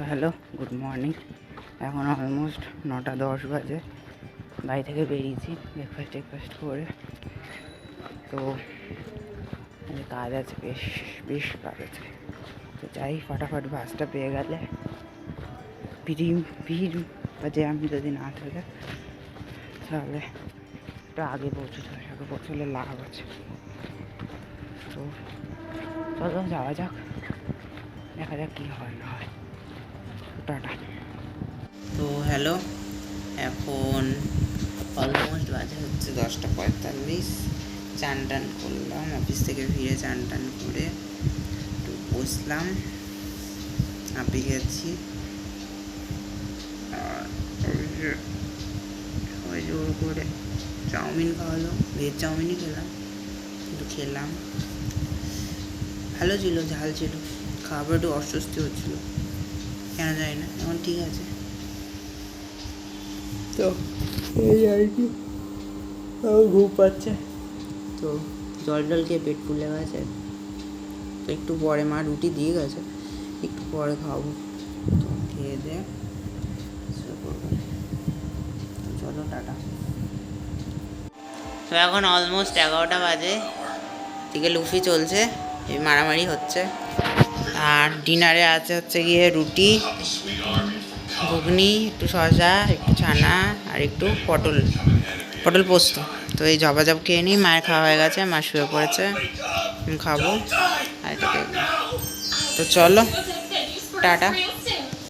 Hello, good morning. এখন almost 9:10 বাজে। বাড়ি থেকে বেরিয়েছি ব্রেকফাস্ট করে। তো কাজ আছে, বেশ কাজ আছে। তো যাই, ফটাফট বাসটা পেয়ে গেলে ভিড় বা জ্যাম যদি না থাকে তাহলে একটু আগে পৌঁছতে হয়, আগে পৌঁছলে লাভ আছে। তো চলো যাওয়া যাক, দেখা যাক কী হয় না হয়। টাটা। তো হ্যালো, এখন অলমোস্ট বাজে হচ্ছে 10:45। চান টান করলাম, অফিস থেকে ফিরে চান টান করে একটু বসলাম, হাঁপিয়ে গেছি। আর সবাই জোর করে চাউমিন খাওয়ালো, ভেজ চাউমিনই খেলাম, কিন্তু খেলাম ভালো ছিল, ঝাল ছিল। খাবার একটু অস্বস্তি হচ্ছিল, কেন জানি না, এখন ঠিক আছে। তো এই আর কি, ঘুম পাচ্ছে। তো জল খেয়ে পেট ফুলে গেছে। তো একটু পরে মা রুটি দিয়ে গেছে, একটু পরে খাবো। তো খেয়ে দিয়ে শুয়ে পড়বো। তো চলো টাটা। তো এখন অলমোস্ট 11টা বাজে, দিকে লুফি চলছে, এই মারামারি হচ্ছে। আর ডিনারে আছে হচ্ছে গিয়ে রুটি, ঘুগনি, একটু শসা, একটু ছানা আর একটু পটল পোস্ত। তো এই ঝপাঝপ খেয়ে নিই। মায়ের খাওয়া হয়ে গেছে, মা শুয়ে পড়েছে, খাবো আর এটা দেখবো। তো চলো টাটা।